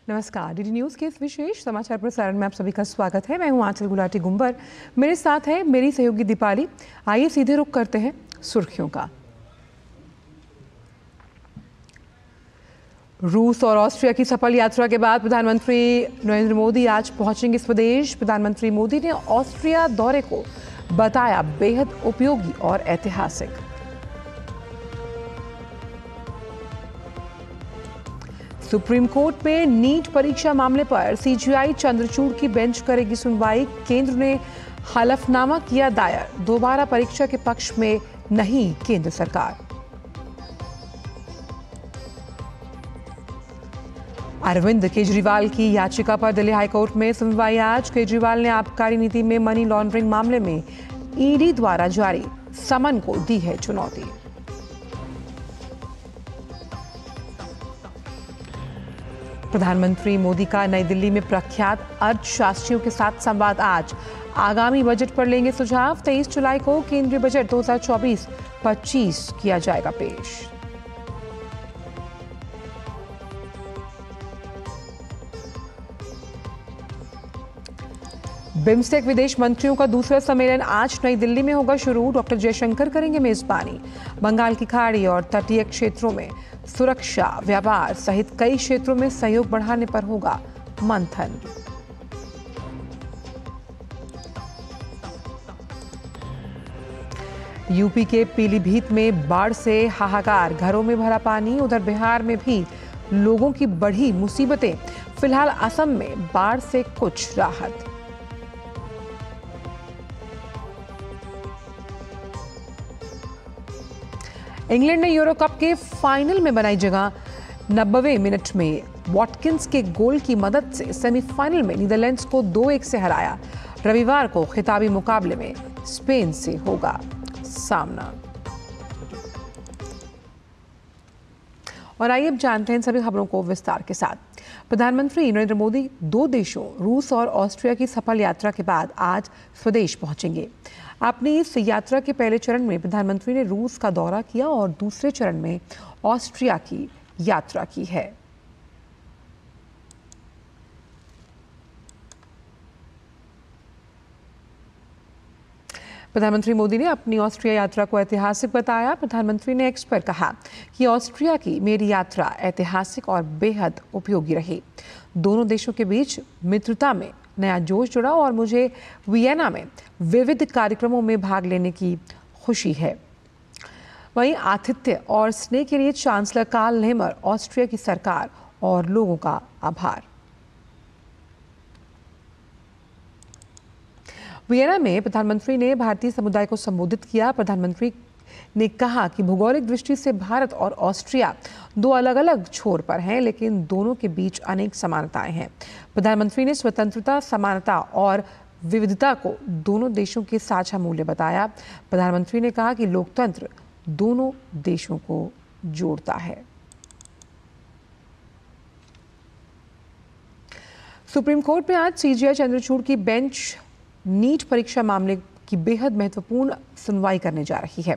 नमस्कार, DD news के इस विशेष समाचार प्रसारण में आप सभी का स्वागत है। मैं हूं आंचल गुलाटी गुंबर, मेरे साथ है मेरी सहयोगी दीपाली। आइए सीधे रुख करते हैं सुर्खियों का। रूस और ऑस्ट्रिया की सफल यात्रा के बाद प्रधानमंत्री नरेंद्र मोदी आज पहुंचेंगे स्वदेश। प्रधानमंत्री मोदी ने ऑस्ट्रिया दौरे को बताया बेहद उपयोगी और ऐतिहासिक। सुप्रीम कोर्ट में नीट परीक्षा मामले पर सीजीआई चंद्रचूड़ की बेंच करेगी सुनवाई। केंद्र ने हलफनामा किया दायर, दोबारा परीक्षा के पक्ष में नहीं केंद्र सरकार। अरविंद केजरीवाल की याचिका पर दिल्ली हाईकोर्ट में सुनवाई आज। केजरीवाल ने आबकारी नीति में मनी लॉन्ड्रिंग मामले में ईडी द्वारा जारी समन को दी है चुनौती। प्रधानमंत्री मोदी का नई दिल्ली में प्रख्यात अर्थशास्त्रियों के साथ संवाद आज। आगामी बजट पर लेंगे सुझाव। 23 जुलाई को केंद्रीय बजट 2024-25 किया जाएगा पेश। बिम्स्टेक विदेश मंत्रियों का दूसरा सम्मेलन आज नई दिल्ली में होगा शुरू। डॉक्टर जयशंकर करेंगे मेजबानी। बंगाल की खाड़ी और तटीय क्षेत्रों में सुरक्षा, व्यापार सहित कई क्षेत्रों में सहयोग बढ़ाने पर होगा मंथन। यूपी के पीलीभीत में बाढ़ से हाहाकार, घरों में भरा पानी। उधर बिहार में भी लोगों की बढ़ी मुसीबतें। फिलहाल असम में बाढ़ से कुछ राहत। इंग्लैंड ने यूरो कप के फाइनल में बनाई जगह। 90वें मिनट में वॉटकिंस के गोल की मदद से सेमीफाइनल में नीदरलैंड्स को 2-1 से हराया। रविवार को खिताबी मुकाबले में स्पेन से होगा सामना। और आइए अब जानते हैं सभी खबरों को विस्तार के साथ। प्रधानमंत्री नरेंद्र मोदी 2 देशों रूस और ऑस्ट्रिया की सफल यात्रा के बाद आज स्वदेश पहुंचेंगे। अपनी इस यात्रा के पहले चरण में प्रधानमंत्री ने रूस का दौरा किया और दूसरे चरण में ऑस्ट्रिया की यात्रा की है। प्रधानमंत्री मोदी ने अपनी ऑस्ट्रिया यात्रा को ऐतिहासिक बताया। प्रधानमंत्री ने एक्स पर कहा कि ऑस्ट्रिया की मेरी यात्रा ऐतिहासिक और बेहद उपयोगी रही। दोनों देशों के बीच मित्रता में नया जोश जुड़ा और मुझे वियना में विविध कार्यक्रमों में भाग लेने की खुशी है। वहीं आतिथ्य और स्नेह के लिए चांसलर कार्ल नेमर, ऑस्ट्रिया की सरकार और लोगों का आभार। वियना में प्रधानमंत्री ने भारतीय समुदाय को संबोधित किया। प्रधानमंत्री ने कहा कि भौगोलिक दृष्टि से भारत और ऑस्ट्रिया 2 अलग-अलग छोर पर हैं, लेकिन दोनों के बीच अनेक समानताएं हैं। प्रधानमंत्री ने स्वतंत्रता, समानता और विविधता को दोनों देशों के साझा मूल्य बताया। प्रधानमंत्री ने कहा कि लोकतंत्र दोनों देशों को जोड़ता है। सुप्रीम कोर्ट में आज सीजीआई चंद्रचूड़ की बेंच नीट परीक्षा मामले की बेहद महत्वपूर्ण सुनवाई करने जा रही है।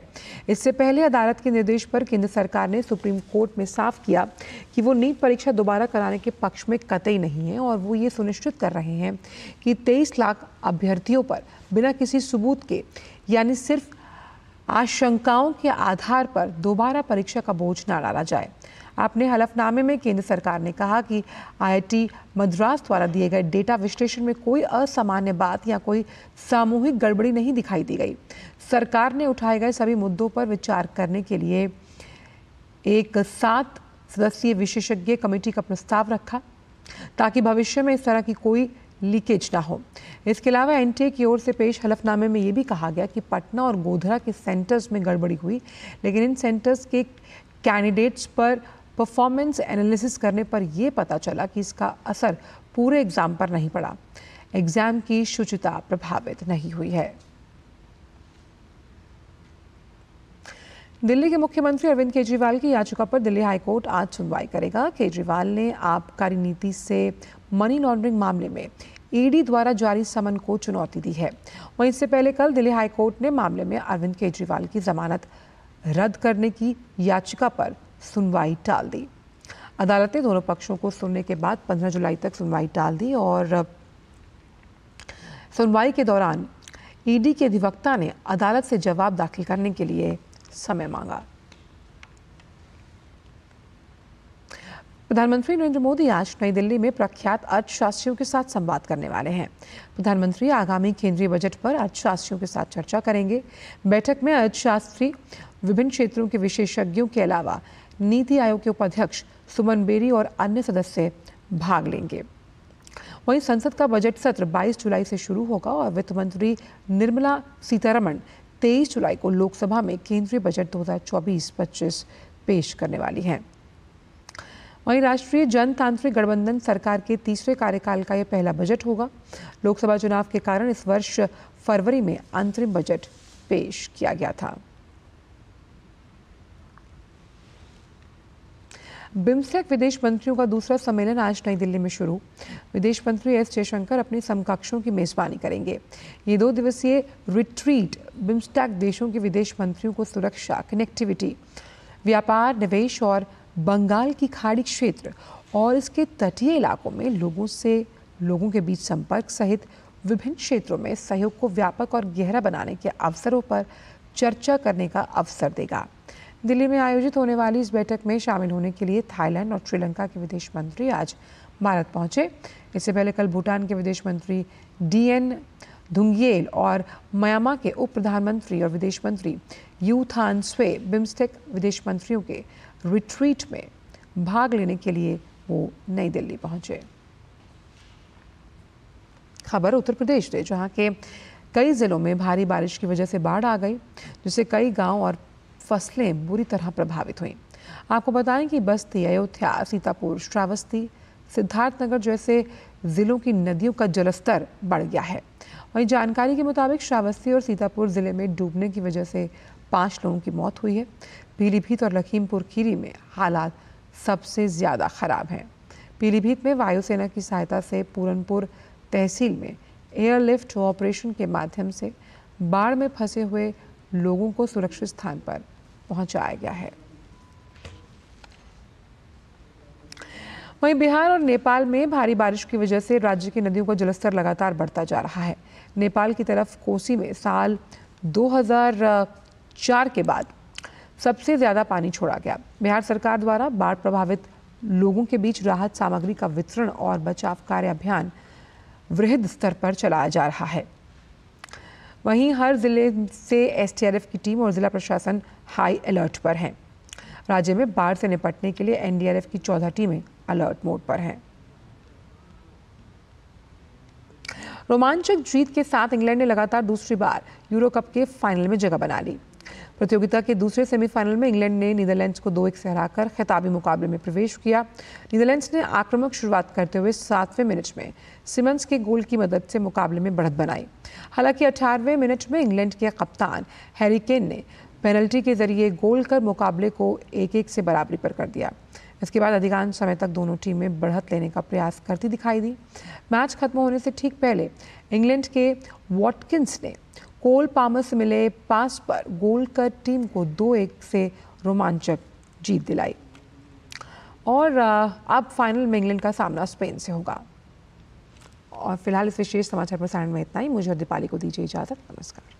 इससे पहले अदालत के निर्देश पर केंद्र सरकार ने सुप्रीम कोर्ट में साफ किया कि वो नीट परीक्षा दोबारा कराने के पक्ष में कतई नहीं है और वो ये सुनिश्चित कर रहे हैं कि 23 लाख अभ्यर्थियों पर बिना किसी सबूत के, यानी सिर्फ आशंकाओं के आधार पर दोबारा परीक्षा का बोझ न डाला जाए। अपने हलफनामे में केंद्र सरकार ने कहा कि आईआईटी मद्रास द्वारा दिए गए डेटा विश्लेषण में कोई असामान्य बात या कोई सामूहिक गड़बड़ी नहीं दिखाई दी गई। सरकार ने उठाए गए सभी मुद्दों पर विचार करने के लिए एक 7 सदस्यीय विशेषज्ञ कमेटी का प्रस्ताव रखा ताकि भविष्य में इस तरह की कोई लीकेज ना हो। इसके अलावा एनटीए की ओर से पेश हलफनामे में ये भी कहा गया कि पटना और गोधरा के सेंटर्स में गड़बड़ी हुई, लेकिन इन सेंटर्स के कैंडिडेट्स पर परफॉर्मेंस एनालिसिस करने पर यह पता चला कि इसका असर पूरे एग्जाम पर नहीं पड़ा। एग्जाम की शुचिता प्रभावित नहीं हुई है। दिल्ली के मुख्यमंत्री अरविंद केजरीवाल की याचिका पर दिल्ली हाईकोर्ट आज सुनवाई करेगा। केजरीवाल ने आबकारी नीति से मनी लॉन्ड्रिंग मामले में ईडी द्वारा जारी समन को चुनौती दी है। वहीं इससे पहले कल दिल्ली हाईकोर्ट ने मामले में अरविंद केजरीवाल की जमानत रद्द करने की याचिका पर सुनवाई टाल दी। अदालत ने दोनों पक्षों को सुनने के बाद 15 जुलाई तक सुनवाई टाल दी और सुनवाई के दौरान ईडी के अधिवक्ता ने अदालत से जवाब दाखिल करने के लिए समय मांगा। प्रधानमंत्री नरेंद्र मोदी आज नई दिल्ली में प्रख्यात अर्थशास्त्रियों के साथ संवाद करने वाले हैं। प्रधानमंत्री आगामी केंद्रीय बजट पर अर्थशास्त्रियों के साथ चर्चा करेंगे। बैठक में अर्थशास्त्री विभिन्न क्षेत्रों के विशेषज्ञों के अलावा नीति आयोग के उपाध्यक्ष सुमन बेरी और अन्य सदस्य भाग लेंगे। वहीं संसद का बजट सत्र 22 जुलाई से शुरू होगा और वित्त मंत्री निर्मला सीतारमण 23 जुलाई को लोकसभा में केंद्रीय बजट 2024-25 पेश करने वाली हैं। वहीं राष्ट्रीय जनतांत्रिक गठबंधन सरकार के तीसरे कार्यकाल का यह पहला बजट होगा। लोकसभा चुनाव के कारण इस वर्ष फरवरी में अंतरिम बजट पेश किया गया था। बिम्स्टेक विदेश मंत्रियों का दूसरा सम्मेलन आज नई दिल्ली में शुरू। विदेश मंत्री एस जयशंकर अपने समकक्षों की मेजबानी करेंगे। ये 2 दिवसीय रिट्रीट बिम्स्टेक देशों के विदेश मंत्रियों को सुरक्षा, कनेक्टिविटी, व्यापार, निवेश और बंगाल की खाड़ी क्षेत्र और इसके तटीय इलाकों में लोगों के बीच संपर्क सहित विभिन्न क्षेत्रों में सहयोग को व्यापक और गहरा बनाने के अवसरों पर चर्चा करने का अवसर देगा। दिल्ली में आयोजित होने वाली इस बैठक में शामिल होने के लिए थाईलैंड और श्रीलंका के विदेश मंत्री आज भारत पहुंचे। इससे पहले कल भूटान के विदेश मंत्री डीएन धुंगिएल और म्यांमार के उप प्रधानमंत्री और विदेश मंत्री यू थान स्वे बिम्स्टेक विदेश मंत्रियों के रिट्रीट में भाग लेने के लिए वो नई दिल्ली पहुंचे। खबर उत्तर प्रदेश से, जहां के कई जिलों में भारी बारिश की वजह से बाढ़ आ गई, जिससे कई गांव और फसलें बुरी तरह प्रभावित हुई। आपको बताएं कि बस्ती, अयोध्या, सीतापुर, श्रावस्ती, सिद्धार्थनगर जैसे जिलों की नदियों का जलस्तर बढ़ गया है। वहीं जानकारी के मुताबिक श्रावस्ती और सीतापुर जिले में डूबने की वजह से 5 लोगों की मौत हुई है। पीलीभीत और लखीमपुर खीरी में हालात सबसे ज़्यादा खराब हैं। पीलीभीत में वायुसेना की सहायता से पूरनपुर तहसील में एयरलिफ्ट ऑपरेशन के माध्यम से बाढ़ में फंसे हुए लोगों को सुरक्षित स्थान पर पहुंचाया गया है। वहीं बिहार और नेपाल में भारी बारिश की वजह से राज्य की नदियों का जलस्तर लगातार बढ़ता जा रहा है। नेपाल की तरफ कोसी में साल 2004 के बाद सबसे ज़्यादा पानी छोड़ा गया। बिहार सरकार द्वारा बाढ़ प्रभावित लोगों के बीच राहत सामग्री का वितरण और बचाव कार्य अभियान वृहद स्तर पर चलाया जा रहा है। वहीं हर जिले से एसटीआरएफ की टीम और जिला प्रशासन हाई अलर्ट पर हैं। राज्य में बाढ़ से निपटने के लिए एनडीआरएफ की 14 टीमें अलर्ट मोड पर हैं। रोमांचक जीत के साथ इंग्लैंड ने लगातार दूसरी बार यूरो कप के फाइनल में जगह बना ली। प्रतियोगिता के दूसरे सेमीफाइनल में इंग्लैंड ने नीदरलैंड्स को 2-1 से हराकर खिताबी मुकाबले में प्रवेश किया। नीदरलैंड्स ने आक्रामक शुरुआत करते हुए 7वें मिनट में सिमंस के गोल की मदद से मुकाबले में बढ़त बनाई। हालांकि 18वें मिनट में इंग्लैंड के कप्तान हैरी केन ने पेनल्टी के जरिए गोल कर मुकाबले को 1-1 से बराबरी पर कर दिया। इसके बाद अधिकांश समय तक दोनों टीमें बढ़त लेने का प्रयास करती दिखाई दी। मैच खत्म होने से ठीक पहले इंग्लैंड के वॉटकिंस ने कोल पामर से मिले पास पर गोल कर टीम को 2-1 से रोमांचक जीत दिलाई। और अब फाइनल में इंग्लैंड का सामना स्पेन से होगा। और फिलहाल इस विशेष समाचार प्रसारण में इतना ही। मुझे और दीपाली को दीजिए इजाज़त। नमस्कार।